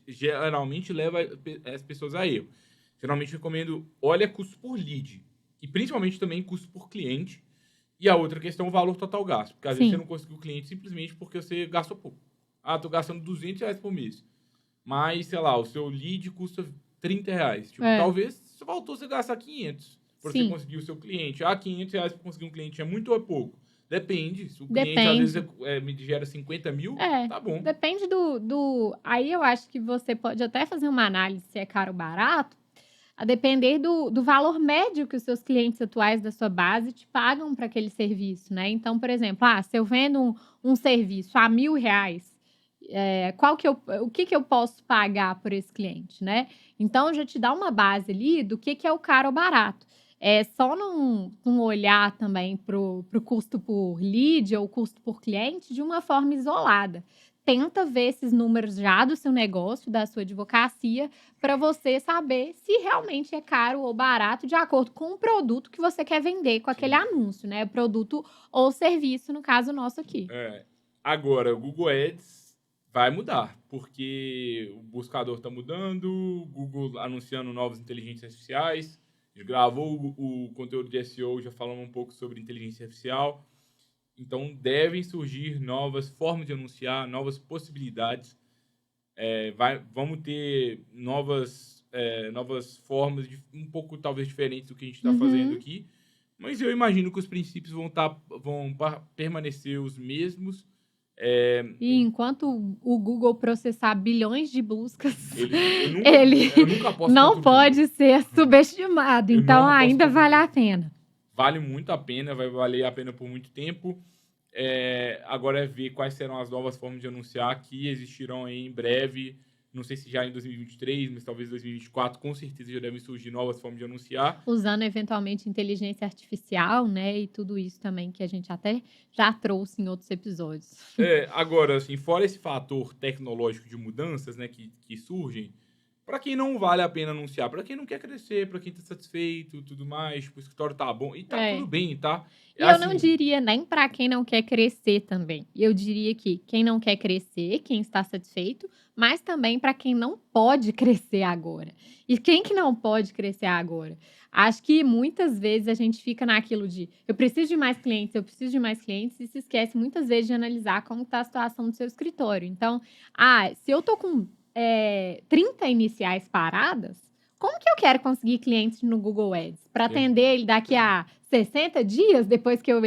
geralmente leva as pessoas a erro. Geralmente eu recomendo, olha custo por lead. E principalmente também custo por cliente. E a outra questão é o valor total gasto. Porque às vezes você não conseguiu o cliente simplesmente porque você gastou pouco. Tô gastando R$200 por mês. Mas, sei lá, o seu lead custa R$30. Talvez faltou você gastar 500 para você conseguir o seu cliente. R$500 para conseguir um cliente é muito ou é pouco? Depende. Se o cliente às vezes me gera 50 mil, tá bom. Depende do... Aí eu acho que você pode até fazer uma análise se é caro ou barato, a depender do valor médio que os seus clientes atuais da sua base te pagam para aquele serviço, né? Então, por exemplo, se eu vendo um serviço a R$1.000, o que eu posso pagar por esse cliente, né? Então, já te dá uma base ali do que é o caro ou barato. Só não olhar também para o custo por lead ou custo por cliente de uma forma isolada. Tenta ver esses números já do seu negócio, da sua advocacia, para você saber se realmente é caro ou barato de acordo com o produto que você quer vender com aquele anúncio, né? Produto ou serviço, no caso nosso aqui. Agora, o Google Ads vai mudar, porque o buscador está mudando, o Google anunciando novas inteligências artificiais, a gente gravou o conteúdo de SEO, já falamos um pouco sobre inteligência artificial. Então, devem surgir novas formas de anunciar, novas possibilidades. Vamos ter novas formas, um pouco talvez diferentes do que a gente está fazendo aqui. Mas eu imagino que os princípios vão permanecer os mesmos. E enquanto o Google processar bilhões de buscas, eu nunca aposto não pode ser subestimado. Então, ainda vale a pena. Vale muito a pena, vai valer a pena por muito tempo. Agora é ver quais serão as novas formas de anunciar que existirão aí em breve. Não sei se já em 2023, mas talvez em 2024, com certeza já devem surgir novas formas de anunciar. Usando eventualmente inteligência artificial, né? E tudo isso também que a gente até já trouxe em outros episódios. Agora, assim, fora esse fator tecnológico de mudanças, né, que surgem, Pra quem não vale a pena anunciar, pra quem não quer crescer, pra quem tá satisfeito, tudo mais, tipo, o escritório tá bom, e tá tudo bem, tá? E eu não diria nem pra quem não quer crescer também. Eu diria que quem não quer crescer, quem está satisfeito, mas também pra quem não pode crescer agora. E quem que não pode crescer agora? Acho que muitas vezes a gente fica naquilo de eu preciso de mais clientes, e se esquece muitas vezes de analisar como tá a situação do seu escritório. Então, se eu tô com 30 iniciais paradas, como que eu quero conseguir clientes no Google Ads? Para atender ele daqui a 60 dias, depois que eu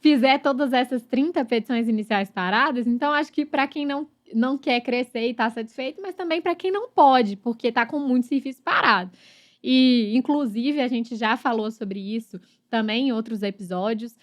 fizer todas essas 30 petições iniciais paradas? Então, acho que para quem não quer crescer e está satisfeito, mas também para quem não pode, porque está com muito serviço parado. E, inclusive, a gente já falou sobre isso também em outros episódios.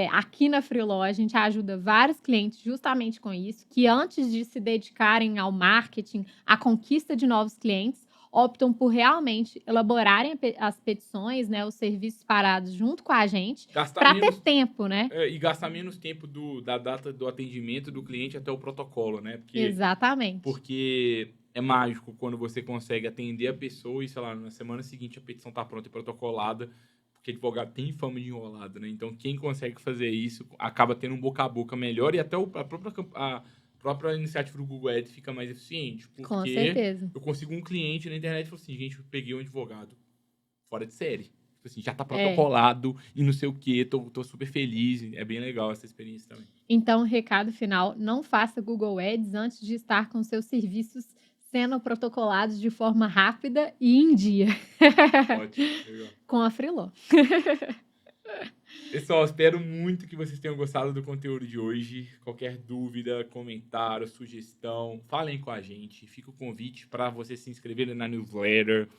Aqui na Freeló, a gente ajuda vários clientes justamente com isso, que antes de se dedicarem ao marketing, à conquista de novos clientes, optam por realmente elaborarem as petições, né, os serviços parados junto com a gente, para ter tempo, né? E gastar menos tempo da data do atendimento do cliente até o protocolo, né? Exatamente. Porque é mágico quando você consegue atender a pessoa e, sei lá, na semana seguinte a petição tá pronta e protocolada, porque advogado tem fama de enrolado, né? Então, quem consegue fazer isso acaba tendo um boca a boca melhor e até a própria iniciativa do Google Ads fica mais eficiente. Porque com certeza. eu consigo um cliente na internet e falo assim, gente, eu peguei um advogado fora de série. Tipo assim, já tá protocolado e não sei o quê, tô super feliz. É bem legal essa experiência também. Então, recado final, não faça Google Ads antes de estar com seus serviços sendo protocolados de forma rápida e em dia. Ótimo, legal. Com a Freeló. Pessoal, espero muito que vocês tenham gostado do conteúdo de hoje. Qualquer dúvida, comentário, sugestão, falem com a gente. Fica o convite para vocês se inscreverem na newsletter.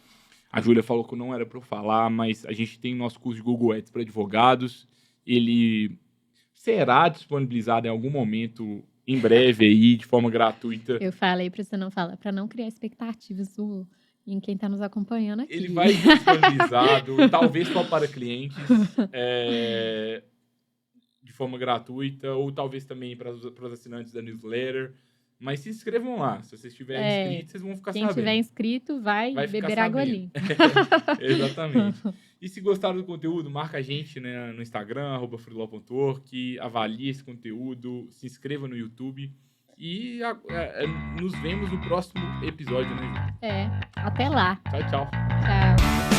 A Júlia falou que não era para eu falar, mas a gente tem nosso curso de Google Ads para advogados. Ele será disponibilizado em algum momento, em breve aí, de forma gratuita. Eu falei para você não falar, para não criar expectativas em quem está nos acompanhando aqui. Ele vai ser disponibilizado, talvez só para clientes, de forma gratuita, ou talvez também para os assinantes da newsletter. Mas se inscrevam lá. Se vocês estiverem inscritos, vocês vão ficar sabendo. Quem tiver inscrito vai beber água ali. Exatamente. E se gostaram do conteúdo, marca a gente, né, no Instagram, @freeló.org, avalie esse conteúdo, se inscreva no YouTube. E nos vemos no próximo episódio, né, Ju? Até lá. Tchau, tchau. Tchau.